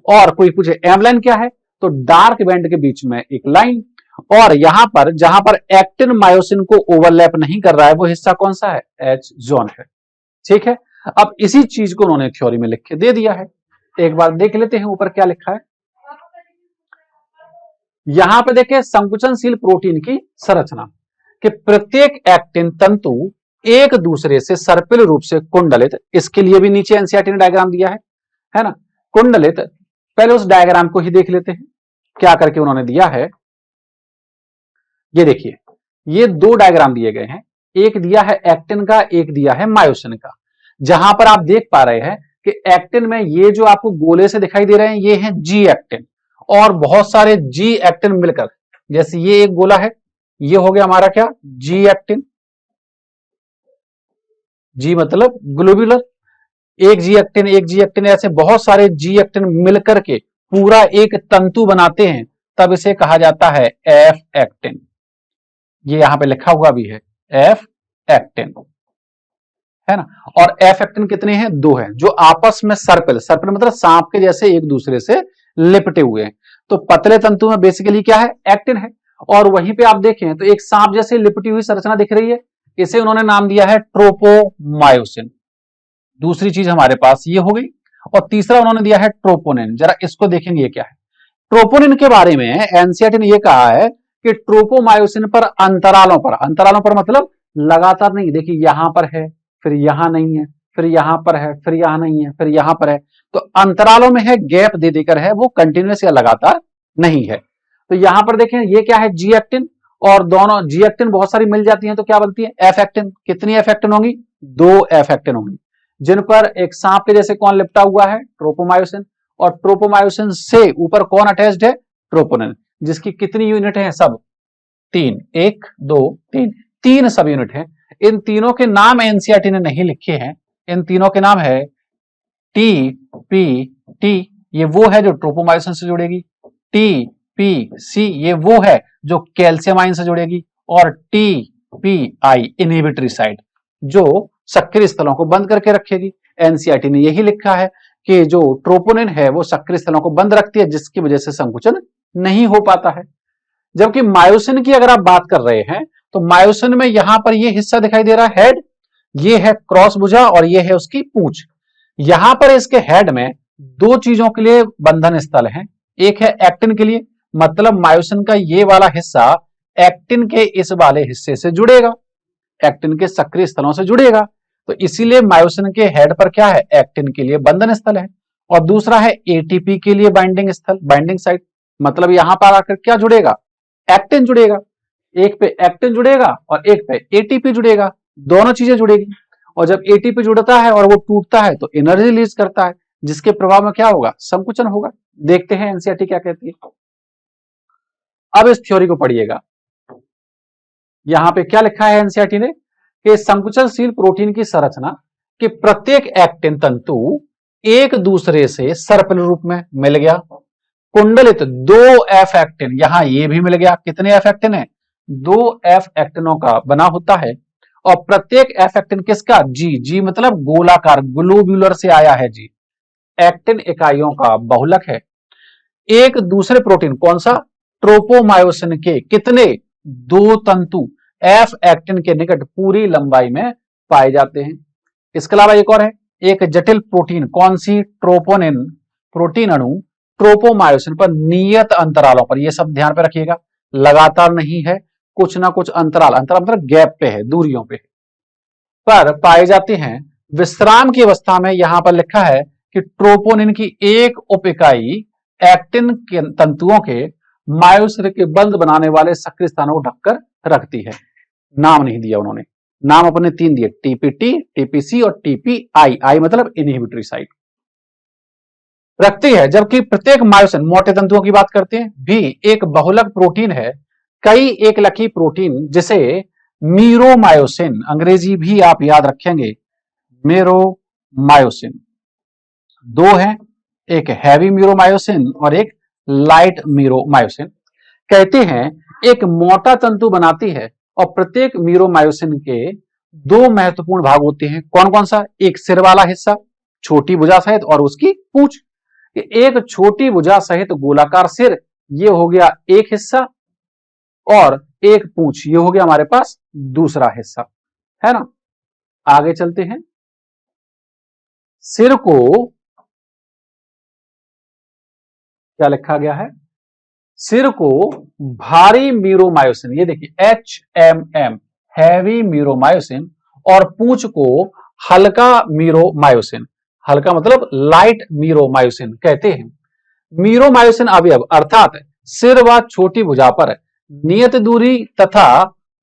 और कोई पूछे एम लाइन क्या है, तो डार्क बैंड के बीच में एक लाइन, और यहां पर जहां पर एक्टिन मायोसिन को ओवरलैप नहीं कर रहा है वो हिस्सा कौन सा है? एच जोन है। ठीक है, अब इसी चीज को उन्होंने थ्योरी में लिख के दे दिया है। एक बार देख लेते हैं ऊपर क्या लिखा है। यहां पे देखें संकुचनशील प्रोटीन की संरचना कि प्रत्येक एक्टिन तंतु एक दूसरे से सर्पिल रूप से कुंडलित, इसके लिए भी नीचे एनसीईआरटी ने डायग्राम दिया है ना, कुंडलित पहले उस डायग्राम को ही देख लेते हैं क्या करके उन्होंने दिया है। ये देखिए, ये दो डायग्राम दिए गए हैं, एक दिया है एक्टिन का, एक दिया है मायोसिन का। जहां पर आप देख पा रहे हैं कि एक्टिन में ये जो आपको गोले से दिखाई दे रहे हैं, ये हैं जी एक्टिन, और बहुत सारे जी एक्टिन मिलकर, जैसे ये एक गोला है, ये हो गया हमारा क्या, जी एक्टिन। जी मतलब ग्लोब्यूलर, एक जी एक्टिन, एक जी एक्टिन, ऐसे बहुत सारे जी एक्टिन मिलकर के पूरा एक तंतु बनाते हैं, तब इसे कहा जाता है एफ एक्टिन। ये यहां पे लिखा हुआ भी है एफ एक्टिन, है ना। और एफ एक्टिन कितने हैं, दो हैं, जो आपस में सर्पिल, सर्पिल मतलब सांप के जैसे एक दूसरे से लिपटे हुए हैं। तो पतले तंतु में बेसिकली क्या है, एक्टिन है। और वहीं पे आप देखें तो एक सांप जैसे लिपटी हुई संरचना दिख रही है, इसे उन्होंने नाम दिया है ट्रोपोमायोसिन। दूसरी चीज हमारे पास ये हो गई। और तीसरा उन्होंने दिया है ट्रोपोनिन। जरा इसको देखेंगे ये क्या है। ट्रोपोनिन के बारे में एनसीईआरटी ने यह कहा है कि ट्रोपोमायोसिन पर अंतरालों पर मतलब लगातार नहीं, देखिए यहां पर है, फिर यहां नहीं है, फिर यहां पर है, फिर यहां नहीं है, फिर यहां पर है, तो अंतरालों में है, गैप दे देकर है, वो कंटिन्यूस या लगातार नहीं है। तो यहां पर देखें ये क्या है, जी एक्टिन, और दोनों जी एक्टिन बहुत सारी मिल जाती हैं तो क्या बनती है, एफ एक्टिन। कितनी एफ एक्टिन होंगी, दो एफ एक्टिन होंगी, जिन पर एक सांप के जैसे कौन लिपटा हुआ है, ट्रोपोमायोसिन, और ट्रोपोमायोसिन से ऊपर कौन अटैच्ड है, ट्रोपोनिन, जिसकी कितनी यूनिट है, सब तीन, एक दो तीन, तीन सब यूनिट है। इन तीनों के नाम एनसीईआरटी ने नहीं लिखे हैं, इन तीनों के नाम है टी पी टी, ये वो है जो ट्रोपोमायोसिन से जुड़ेगी, टी पी सी ये वो है जो कैल्शियम आयन से जुड़ेगी, और T P I inhibitory site जो सक्रिय स्थलों को बंद करके रखेगी। एनसीईआरटी ने यही लिखा है कि जो ट्रोपोनिन है वो सक्रिय स्थलों को बंद रखती है, जिसकी वजह से संकुचन नहीं हो पाता है। जबकि मायोसिन की अगर आप बात कर रहे हैं तो मायोसिन में यहां पर ये हिस्सा दिखाई दे रहा है हेड, ये है क्रॉस भुजा, और ये है उसकी पूंछ। यहां पर इसके हेड में दो चीजों के लिए बंधन स्थल है, एक है एक्टिन के लिए, मतलब मायोसिन का ये वाला हिस्सा एक्टिन के इस वाले हिस्से से जुड़ेगा, एक्टिन के सक्रिय स्थलों से जुड़ेगा, तो इसीलिए मायोसिन के हेड पर क्या है, एक्टिन के लिए बंधन स्थल है। और दूसरा है एटीपी के लिए बाइंडिंग स्थल, बाइंडिंग साइट, मतलब यहां पर आकर क्या जुड़ेगा, एक्टिन जुड़ेगा, एक पे एक्टिन जुड़ेगा और एक पे एटीपी जुड़ेगा, दोनों चीजें जुड़ेगी। और जब एटीपी जुड़ता है और वो टूटता है तो एनर्जी रिलीज करता है, जिसके प्रभाव में क्या होगा, संकुचन होगा। देखते हैं एनसीईआरटी क्या कहती है। अब इस थ्योरी को पढ़िएगा, यहां पे क्या लिखा है एनसीईआरटी ने कि संकुचनशील प्रोटीन की संरचना कि प्रत्येक एक्टिन तंतु एक दूसरे से सर्पिल रूप में मिल गया, कुंडलित दो एफ एक्टिन, यहां ये भी मिल गया, कितने एफ एक्टिन है, दो एफ एक्टिनों का बना होता है। और प्रत्येक एफ एक्टिन किसका, जी, जी मतलब गोलाकार, ग्लोब्यूलर से आया है जी, एक्टिन इकाइयों का बहुलक है। एक दूसरे प्रोटीन कौन सा, ट्रोपोमायोसिन के कितने, दो तंतु एफ एक्टिन के निकट पूरी लंबाई में पाए जाते हैं। इसके अलावा एक और है, एक जटिल प्रोटीन, कौन सी, ट्रोपोनिन, प्रोटीन अणु ट्रोपोमायोसिन पर नियत अंतरालों पर, यह सब ध्यान पे रखिएगा, लगातार नहीं है, कुछ ना कुछ अंतराल, अंतराल मतलब गैप पे है, दूरियों पे पर पाए जाते हैं। विश्राम की अवस्था में यहां पर लिखा है कि ट्रोपोनिन की एक उप इकाई एक्टिन के तंतुओं के मायोसिन के बंद बनाने वाले सक्रिय स्थानों को ढककर रखती है। नाम नहीं दिया उन्होंने, नाम अपने तीन दिए, टीपीटी, टीपीसी और टीपीआई, आई मतलब इनहिबिटरी साइट रखती है। जबकि प्रत्येक मायोसिन, मोटे तंतुओं की बात करते हैं, भी एक बहुलक प्रोटीन है, कई एक लकी प्रोटीन जिसे मीरोमायोसिन, अंग्रेजी भी आप याद रखेंगे, मेरोमायोसिन, दो है, एक हैवी मीरोमायोसिन और एक लाइट मीरोमायोसिन, कहते हैं एक मोटा तंतु बनाती है। और प्रत्येक मीरोमायोसिन के दो महत्वपूर्ण भाग होते हैं, कौन कौन सा, एक सिर वाला हिस्सा छोटी भुजा सहित और उसकी पूंछ। एक छोटी भुजा सहित गोलाकार सिर, ये हो गया एक हिस्सा, और एक पूंछ, ये हो गया हमारे पास दूसरा हिस्सा, है ना। आगे चलते हैं, सिर को क्या लिखा गया है, सिर को भारी मीरोमायोसिन, ये देखिए HMM, हैवी मीरोमायोसिन, और पूंछ को हल्का मीरोमायोसिन, हल्का मतलब लाइट मीरोमायोसिन कहते हैं। मीरोमायोसिन अवयव अर्थात सिर व छोटी भुजा पर नियत दूरी तथा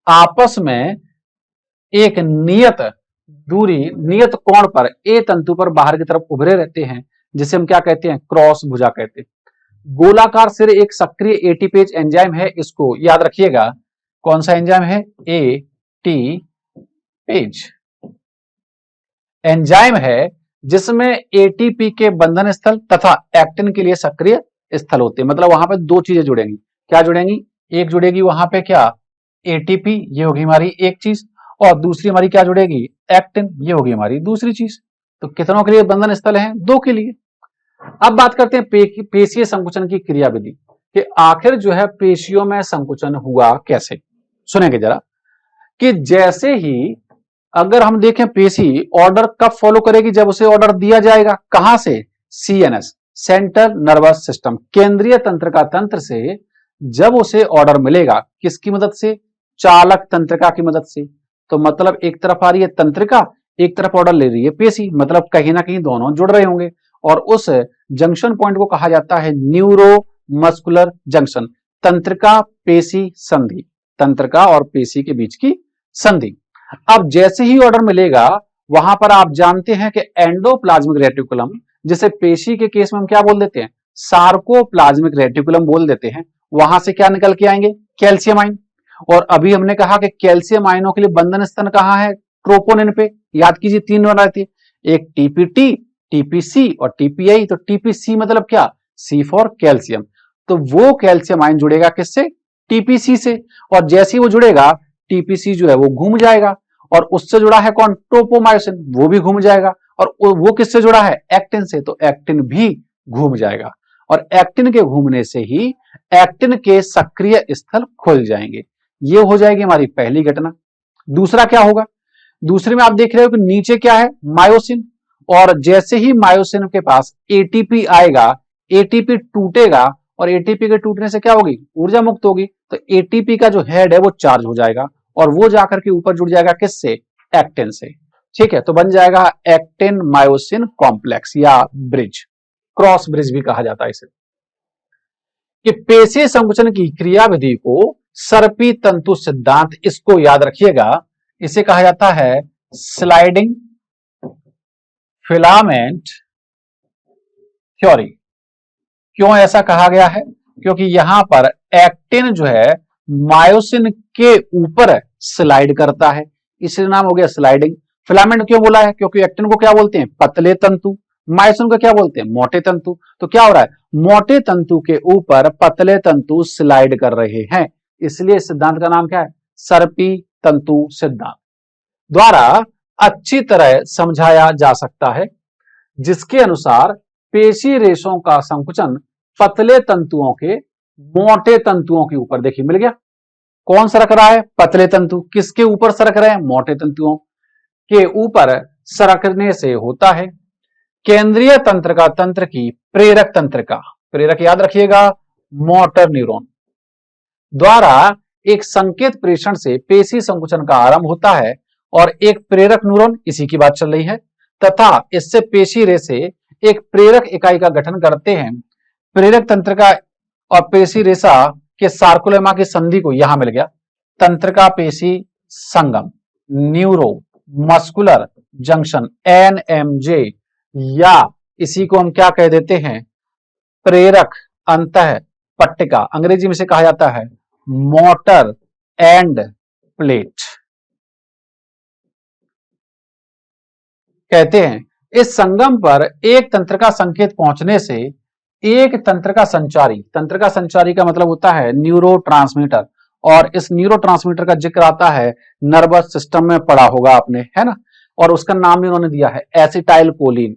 आपस में एक नियत दूरी नियत कोण पर ए तंतु पर बाहर की तरफ उभरे रहते हैं, जिसे हम क्या कहते हैं, क्रॉस भुजा कहते हैं। गोलाकार सिर एक सक्रिय एटीपेज एंजाइम है, इसको याद रखिएगा। कौन सा एंजाइम है? एटीपेज एंजाइम है जिसमें एटीपी के बंधन स्थल तथा एक्टिन के लिए सक्रिय स्थल होते हैं। मतलब वहां पे दो चीजें जुड़ेंगी। क्या जुड़ेंगी? एक जुड़ेगी वहां पे क्या, एटीपी, ये होगी हमारी एक चीज, और दूसरी हमारी क्या जुड़ेगी, एक्टिन, ये होगी हमारी दूसरी चीज। तो कितनों के लिए बंधन स्थल हैं? दो के लिए। अब बात करते हैं पेशीय संकुचन की क्रियाविधि कि आखिर जो है पेशियों में संकुचन हुआ कैसे। सुनेंगे जरा कि जैसे ही अगर हम देखें पेशी ऑर्डर कब फॉलो करेगी, जब उसे ऑर्डर दिया जाएगा। कहां से? सीएनएस, सेंट्रल नर्वस सिस्टम, केंद्रीय तंत्रिका तंत्र से जब उसे ऑर्डर मिलेगा। किसकी मदद से? चालक तंत्रिका की मदद से। तो मतलब एक तरफ आ रही है तंत्रिका, एक तरफ ऑर्डर ले रही है पेशी, मतलब कहीं ना कहीं दोनों जुड़ रहे होंगे और उस जंक्शन पॉइंट को कहा जाता है न्यूरो मस्कुलर जंक्शन, तंत्रिका पेशी संधि, तंत्रिका और पेशी के बीच की संधि। अब जैसे ही ऑर्डर मिलेगा वहां पर आप जानते हैं कि एंडोप्लाज्मिक रेटिकुलम, जिसे पेशी के केस में हम क्या बोल देते हैं, सार्कोप्लाज्मिक रेटिकुलम बोल देते हैं, वहां से क्या निकल के आएंगे, कैल्शियम आयन। और अभी हमने कहा कि कैल्शियम आयनों के लिए बंधन स्तन कहां है, ट्रोपोनिन पे। याद कीजिए तीन बार आती है, एक टीपीटी, टीपीसी और टीपीआई। तो टीपीसी मतलब क्या, सी फॉर कैल्शियम। तो वो कैल्शियम आयन जुड़ेगा किससे, टीपीसी से। और जैसे ही वो जुड़ेगा टीपीसी जो है वो घूम जाएगा, और उससे जुड़ा है कौन, ट्रोपोमायोसिन, वो भी घूम जाएगा। और वो किससे जुड़ा है, एक्टिन से, तो एक्टिन भी घूम जाएगा। और एक्टिन के घूमने से ही एक्टिन के सक्रिय स्थल खुल जाएंगे। ये हो जाएगी हमारी पहली घटना। दूसरा क्या होगा, दूसरे में आप देख रहे हो कि नीचे क्या है, मायोसिन। और जैसे ही मायोसिन के पास एटीपी आएगा, एटीपी टूटेगा, और एटीपी के टूटने से क्या होगी, ऊर्जा मुक्त होगी। तो एटीपी का जो हेड है वो चार्ज हो जाएगा और वो जाकर के ऊपर जुड़ जाएगा किससे, एक्टिन से। ठीक है, तो बन जाएगा एक्टिन मायोसिन कॉम्प्लेक्स या ब्रिज, क्रॉस ब्रिज भी कहा जाता है इसे। कि पेशी संकुचन की क्रियाविधि को सर्पी तंतु सिद्धांत, इसको याद रखिएगा, इसे कहा जाता है स्लाइडिंग फिलामेंट थ्योरी। क्यों ऐसा कहा गया है, क्योंकि यहां पर एक्टिन जो है मायोसिन के ऊपर स्लाइड करता है, इसलिए नाम हो गया स्लाइडिंग। फिलामेंट क्यों बोला है, क्योंकि एक्टिन को क्या बोलते हैं, पतले तंतु, मायोसिन को क्या बोलते हैं, मोटे तंतु। तो क्या हो रहा है, मोटे तंतु के ऊपर पतले तंतु स्लाइड कर रहे हैं, इसलिए इस सिद्धांत का नाम क्या है, सर्पी तंतु सिद्धांत द्वारा अच्छी तरह समझाया जा सकता है, जिसके अनुसार पेशी रेशों का संकुचन पतले तंतुओं के मोटे तंतुओं के ऊपर, देखिए मिल गया, कौन सरक रहा है, पतले तंतु, किसके ऊपर सरक रहे हैं, मोटे तंतुओं के ऊपर सरकने से होता है। केंद्रीय तंत्रिका तंत्र की प्रेरक तंत्रिका, प्रेरक याद रखिएगा, मोटर न्यूरॉन द्वारा एक संकेत प्रेषण से पेशी संकुचन का आरंभ होता है, और एक प्रेरक न्यूरॉन, इसी की बात चल रही है, तथा इससे पेशी रेशे एक प्रेरक इकाई का गठन करते हैं। प्रेरक तंत्रिका और पेशी रेशा के सार्कोलेमा की संधि को यहां मिल गया, तंत्रिका पेशी संगम, न्यूरो मस्कुलर जंक्शन, एनएमजे, या इसी को हम क्या कह देते हैं, प्रेरक अंतः पट्टिका, अंग्रेजी में से कहा जाता है मोटर एंड प्लेट कहते हैं। इस संगम पर एक तंत्रिका संकेत पहुंचने से एक तंत्रिका संचारी का मतलब होता है न्यूरोट्रांसमीटर, और इस न्यूरोट्रांसमीटर का जिक्र आता है नर्वस सिस्टम में पढ़ा होगा आपने, है ना, और उसका नाम भी उन्होंने दिया है एसिटाइल कोलिन,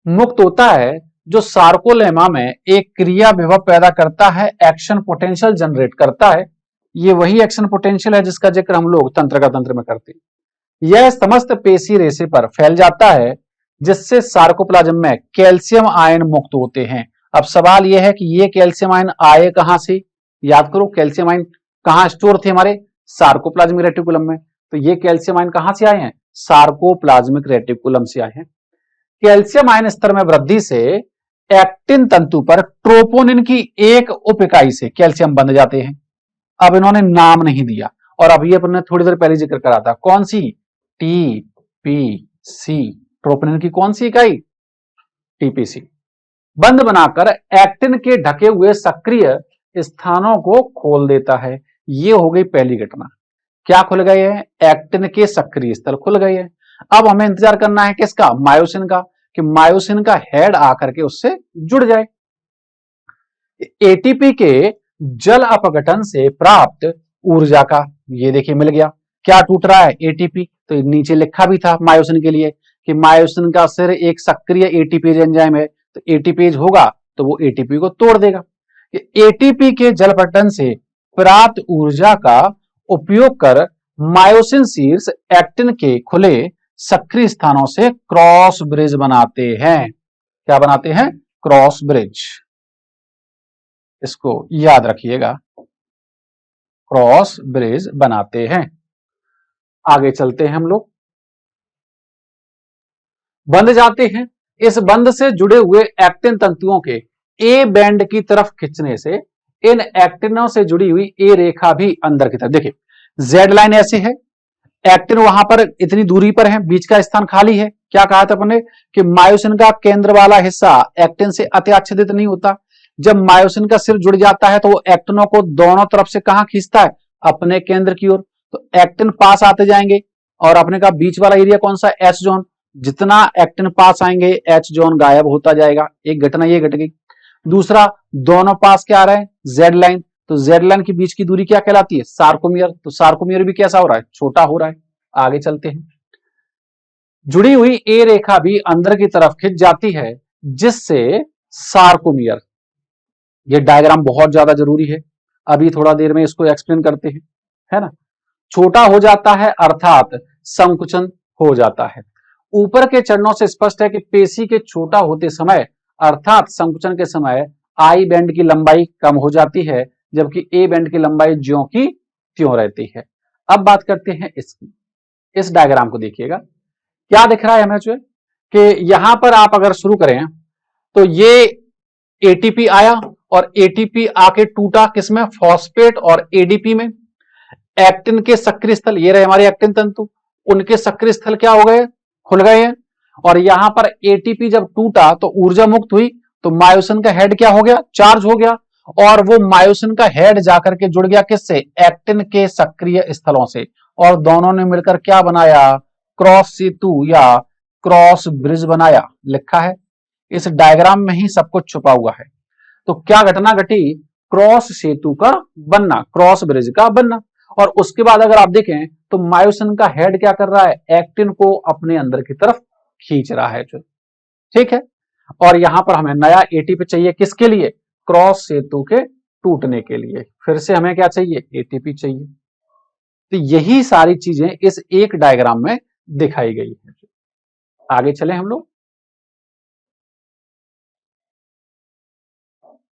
मुक्त होता है, जो सार्कोलेमा में एक क्रिया विभव पैदा करता है, एक्शन पोटेंशियल जनरेट करता है। ये वही एक्शन पोटेंशियल है जिसका जिक्र हम लोग तंत्रिका तंत्र में करते हैं। यह समस्त पेशी रेशे पर फैल जाता है, जिससे सार्कोप्लाज्म में कैल्शियम आयन मुक्त होते हैं। अब सवाल यह है कि ये कैल्शियम आयन आए कहां से, याद करो कैल्शियम आयन कहां स्टोर थे, हमारे सार्कोप्लाज्मिक रेटिकुलम में। तो ये कैल्शियम आयन कहां से आए हैं, सार्कोप्लाज्मिक रेटिकुलम से आए हैं। कैल्शियम आयन स्तर में वृद्धि से एक्टिन तंतु पर ट्रोपोनिन की एक उप इकाई से कैल्शियम बंध जाते हैं। अब इन्होंने नाम नहीं दिया, और अब ये अपने थोड़ी देर पहले जिक्र करा था, कौन सी? टीपीसी। ट्रोपोनिन की कौन सी इकाई? टीपीसी। बंध बनाकर एक्टिन के ढके हुए सक्रिय स्थानों को खोल देता है। ये हो गई पहली घटना। क्या खुल गए हैं? एक्टिन के सक्रिय स्थल खुल गए हैं। अब हमें इंतजार करना है किसका? मायोसिन का, कि मायोसिन का हेड आकर के उससे जुड़ जाए। एटीपी के जल अपघटन से प्राप्त ऊर्जा का, ये देखिए मिल गया। क्या टूट रहा है? एटीपी। तो नीचे लिखा भी था मायोसिन के लिए कि मायोसिन का सिर एक सक्रिय एटीपीज एंजाइम है, तो एटीपीज होगा तो वो एटीपी को तोड़ देगा। एटीपी के जल अपघटन से प्राप्त ऊर्जा का उपयोग कर मायोसिन शीर्ष एक्टिन के खुले सक्रिय स्थानों से क्रॉस ब्रिज बनाते हैं। क्या बनाते हैं? Cross bridge. इसको याद रखिएगा, क्रॉस ब्रिज बनाते हैं। आगे चलते हैं हम लोग। बंध जाते हैं। इस बंध से जुड़े हुए एक्टिन तंतुओं के ए बैंड की तरफ खींचने से इन एक्टिनों से जुड़ी हुई ए रेखा भी अंदर की तरफ, देखिए जेड लाइन ऐसी है, एक्टिन वहां पर इतनी दूरी पर है, बीच का स्थान खाली है। क्या कहा था अपने कि मायोसिन का केंद्र वाला हिस्सा एक्टिन से अत्याच्छादित नहीं होता। जब मायोसिन का सिर जुड़ जाता है तो वो एक्टिनों को दोनों तरफ से कहां खींचता है? अपने केंद्र की ओर। तो एक्टिन पास आते जाएंगे, और अपने का बीच वाला एरिया कौन सा? H zone. जितना एक्टिन पास आएंगे एच जोन गायब होता जाएगा। एक घटना ये घट गई। दूसरा, दोनों पास क्या आ रहा है? Z line. तो जेड लाइन के बीच की दूरी क्या कहलाती है? सार्कोमियर। तो सार्कोमियर भी कैसा हो रहा है? छोटा हो रहा है। आगे चलते हैं। जुड़ी हुई ए रेखा भी अंदर की तरफ खिंच जाती है, जिससे सार्कोमियर, ये डायग्राम बहुत ज्यादा जरूरी है, अभी थोड़ा देर में इसको एक्सप्लेन करते हैं, है ना। छोटा हो जाता है अर्थात संकुचन हो जाता है। ऊपर के चरणों से स्पष्ट है कि पेशी के छोटा होते समय अर्थात संकुचन के समय आई बैंड की लंबाई कम हो जाती है, जबकि ए बैंड की लंबाई ज्यों की त्यों रहती है। अब बात करते हैं इसकी। इस डायग्राम को देखिएगा, क्या दिख रहा है हमें जो कि यहां पर आप अगर शुरू करें तो ये एटीपी आया, और एटीपी आके टूटा किसमें? फॉस्फेट और एडीपी में। एक्टिन के सक्रिय स्थल ये रहे हमारे एक्टिन तंतु, उनके सक्रिय स्थल क्या हो गए? खुल गए हैं। और यहां पर एटीपी जब टूटा तो ऊर्जा मुक्त हुई, तो मायोसिन का हेड क्या हो गया? चार्ज हो गया, और वो मायोसिन का हेड जाकर के जुड़ गया किससे? एक्टिन के सक्रिय स्थलों से, और दोनों ने मिलकर क्या बनाया? क्रॉस सेतु या क्रॉस ब्रिज बनाया। लिखा है इस डायग्राम में ही सब कुछ छुपा हुआ है। तो क्या घटना घटी? क्रॉस सेतु का बनना, क्रॉस ब्रिज का बनना। और उसके बाद अगर आप देखें तो मायोसिन का हेड क्या कर रहा है? एक्टिन को अपने अंदर की तरफ खींच रहा है जो, ठीक है। और यहां पर हमें नया एटीपी चाहिए, किसके लिए? क्रॉस सेतु के टूटने के लिए। फिर से हमें क्या चाहिए? एटीपी चाहिए। तो यही सारी चीजें इस एक डायग्राम में दिखाई गई है। आगे चले हम लोग।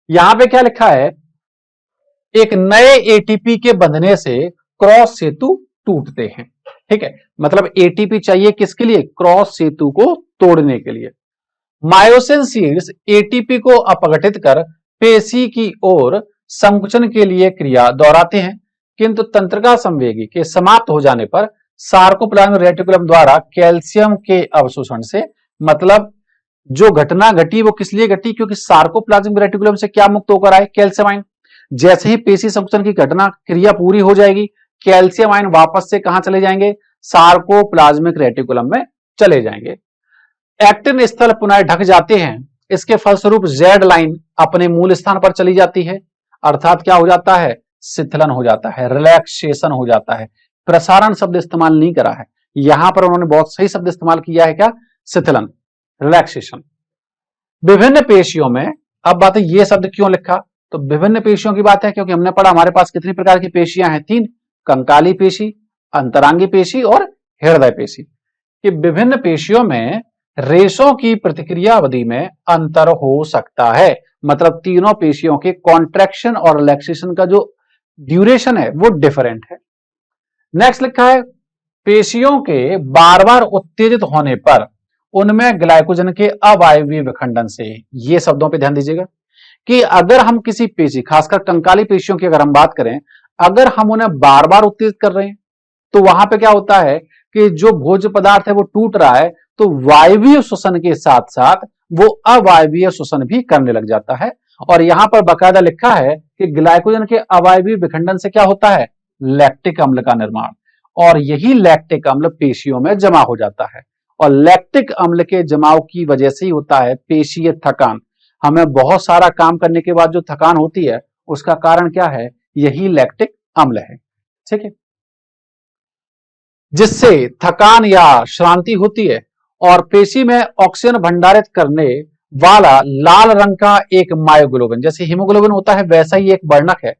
यहां पे क्या लिखा है? एक नए एटीपी के बंधने से क्रॉस सेतु टूटते हैं, ठीक है। मतलब एटीपी चाहिए किसके लिए? क्रॉस सेतु को तोड़ने के लिए। मायोसिन शीर्ष एटीपी को अपघटित कर पेशी की ओर संकुचन के लिए क्रिया दोहराते हैं, किंतु तंत्रिका संवेगी के समाप्त हो जाने पर सार्कोप्लाज्मिक रेटिकुलम द्वारा कैल्शियम के अवशोषण से, मतलब जो घटना घटी वो किस लिए घटी? क्योंकि सार्कोप्लाज्मिक रेटिकुलम से क्या मुक्त होकर आए? Calcium ion. जैसे ही पेशी संकुचन की घटना क्रिया पूरी हो जाएगी, कैल्शियम आयन वापस से कहां चले जाएंगे? सार्कोप्लाज्मिक रेटिकुलम में चले जाएंगे। एक्टिन स्थल पुनः ढक जाते हैं। इसके फलस्वरूप जेड लाइन अपने मूल स्थान पर चली जाती है, अर्थात क्या हो जाता है? शिथिलन हो जाता है, रिलैक्सेशन हो जाता है। प्रसारण शब्द इस्तेमाल नहीं करा है यहां पर, उन्होंने बहुत सही शब्द इस्तेमाल किया है, क्या? शिथिलन, रिलैक्सेशन। विभिन्न पेशियों में, अब बात है ये शब्द क्यों लिखा? तो विभिन्न पेशियों की बात है क्योंकि हमने पढ़ा हमारे पास कितनी प्रकार की पेशियां हैं? 3। कंकाली पेशी, अंतरांगी पेशी और हृदय पेशी। कि विभिन्न पेशियों में रेशों की प्रतिक्रिया अवधि में अंतर हो सकता है। मतलब तीनों पेशियों के कॉन्ट्रैक्शन और रिलैक्सेशन का जो ड्यूरेशन है वो डिफरेंट है। नेक्स्ट लिखा है पेशियों के बार बार उत्तेजित होने पर उनमें ग्लाइकोजन के अवायवीय विखंडन से। ये शब्दों पे ध्यान दीजिएगा कि अगर हम किसी पेशी, खासकर कंकाली पेशियों की अगर हम बात करें, अगर हम उन्हें बार बार उत्तेजित कर रहे हैं तो वहां पे क्या होता है कि जो भोज्य पदार्थ है वो टूट रहा है, तो वायवीय श्वसन के साथ साथ वो अवायवीय श्वसन भी करने लग जाता है। और यहां पर बकायदा लिखा है कि ग्लाइकोजन के अवायवीय विखंडन से क्या होता है, लैक्टिक अम्ल का निर्माण, और यही लैक्टिक अम्ल पेशियों में जमा हो जाता है। और लैक्टिक अम्ल के जमाव की वजह से ही होता है पेशीय थकान। हमें बहुत सारा काम करने के बाद जो थकान होती है उसका कारण क्या है, यही लैक्टिक अम्ल है। ठीक है, जिससे थकान या श्रांति होती है और पेशी में ऑक्सीजन भंडारित करने वाला लाल रंग का एक मायोग्लोबिन, जैसे हीमोग्लोबिन होता है वैसा ही एक वर्णक है।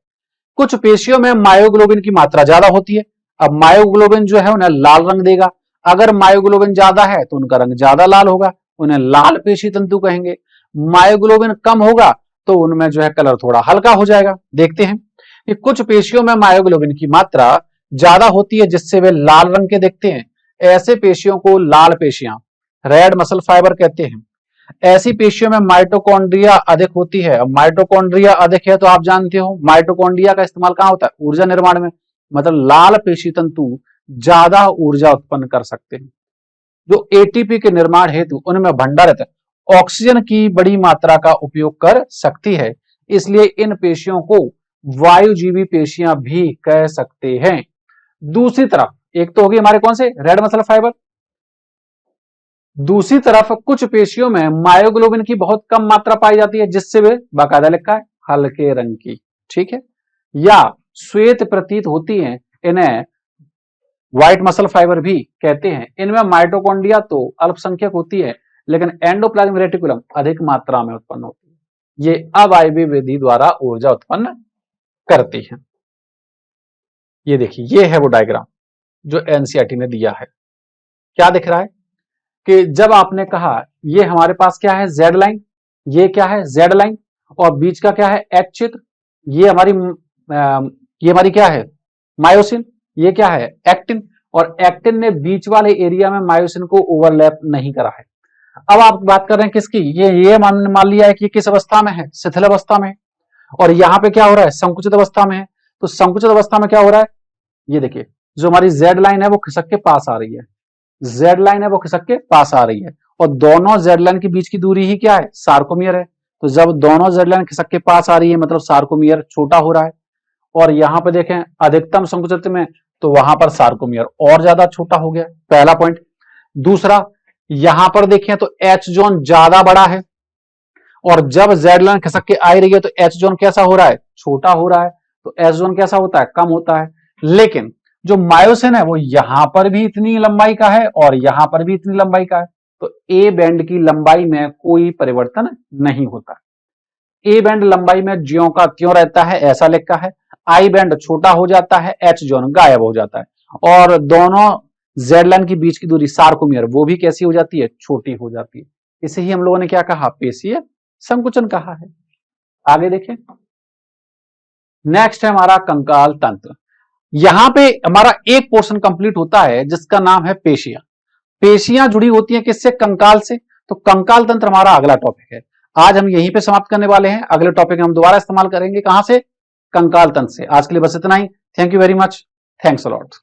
कुछ पेशियों में मायोग्लोबिन की मात्रा ज्यादा होती है। अब मायोग्लोबिन जो है उन्हें लाल रंग देगा। अगर मायोग्लोबिन ज्यादा है तो उनका रंग ज्यादा लाल होगा, उन्हें लाल पेशी तंतु कहेंगे। मायोग्लोबिन कम होगा तो उनमें जो है कलर थोड़ा हल्का हो जाएगा। देखते हैं कि कुछ पेशियों में मायोग्लोबिन की मात्रा ज्यादा होती है जिससे वे लाल रंग के दिखते हैं। ऐसे पेशियों को लाल पेशियां, रेड मसल फाइबर कहते हैं। ऐसी पेशियों में माइटोकॉन्ड्रिया अधिक होती है। माइटोकॉन्ड्रिया अधिक है तो आप जानते हो माइटोकॉन्ड्रिया का इस्तेमाल कहां होता है, ऊर्जा निर्माण में। मतलब लाल पेशी तंतु ज्यादा ऊर्जा उत्पन्न कर सकते हैं, जो एटीपी के निर्माण हेतु उनमें भंडारित ऑक्सीजन की बड़ी मात्रा का उपयोग कर सकती है। इसलिए इन पेशियों को वायुजीवी पेशियां भी कह सकते हैं। दूसरी तरफ एक तो होगी हमारे कौन से, रेड मसल फाइबर। दूसरी तरफ कुछ पेशियों में मायोग्लोबिन की बहुत कम मात्रा पाई जाती है जिससे वे, बाकायदा लिखा है, हल्के रंग की, ठीक है, या श्वेत प्रतीत होती हैं। इन्हें व्हाइट मसल फाइबर भी कहते हैं। इनमें माइटोकॉन्ड्रिया तो अल्पसंख्यक होती है लेकिन एंडोप्लाज्मिक रेटिकुलम अधिक मात्रा में उत्पन्न होती है। ये अवायवीय विधि द्वारा ऊर्जा उत्पन्न करती है। ये देखिए, ये है वो डायग्राम जो एनसीईआरटी ने दिया है। क्या दिख रहा है कि जब आपने कहा ये हमारे पास क्या है, जेड लाइन, ये क्या है, जेड लाइन, और बीच का क्या है, एच चित्र, ये हमारी क्या है, मायोसिन, ये क्या है, एक्टिन, और एक्टिन ने बीच वाले एरिया में मायोसिन को ओवरलैप नहीं करा है। अब आप बात कर रहे हैं किसकी, ये मान लिया है कि किस अवस्था में है, शिथिल अवस्था में, और यहां पे क्या हो रहा है, संकुचित अवस्था में है। तो संकुचित अवस्था में क्या हो रहा है, ये देखिए जो हमारी जेड लाइन है वो खिसक के पास आ रही है, जेड लाइन है वो खिसक के पास आ रही है, और दोनों जेड लाइन के बीच की दूरी ही क्या है, सार्कोमियर है। तो जब दोनों जेड लाइन खिसक के पास आ रही है मतलब सार्कोमियर छोटा हो रहा है। और यहां पे देखें अधिकतम संकुचित में तो वहां पर सार्कोमियर और ज्यादा छोटा हो गया, पहला पॉइंट। दूसरा, यहां पर देखें तो एच जोन ज्यादा बड़ा है, और जब जेड लाइन खिसक के आ रही है तो एच जोन कैसा हो रहा है, छोटा हो रहा है। तो एच जोन कैसा होता है, कम होता है। लेकिन जो मायोसिन है वो यहां पर भी इतनी लंबाई का है और यहां पर भी इतनी लंबाई का है। तो ए बैंड की लंबाई में कोई परिवर्तन नहीं होता। ए बैंड लंबाई में ज्यों का त्यों रहता है, ऐसा लिखा है। आई बैंड छोटा हो जाता है, एच जोन गायब हो जाता है, और दोनों जेड लाइन के बीच की दूरी सार्कोमियर वो भी कैसी हो जाती है, छोटी हो जाती है। इसे ही हम लोगों ने क्या कहा, पेशीय संकुचन कहा है। आगे देखें, नेक्स्ट है हमारा कंकाल तंत्र। यहां पे हमारा एक पोर्शन कंप्लीट होता है जिसका नाम है पेशियां। पेशियां जुड़ी होती हैं किससे, कंकाल से। तो कंकाल तंत्र हमारा अगला टॉपिक है। आज हम यहीं पे समाप्त करने वाले हैं, अगले टॉपिक में हम दोबारा इस्तेमाल करेंगे कहां से, कंकाल तंत्र से। आज के लिए बस इतना ही। Thank you very much, thanks a lot.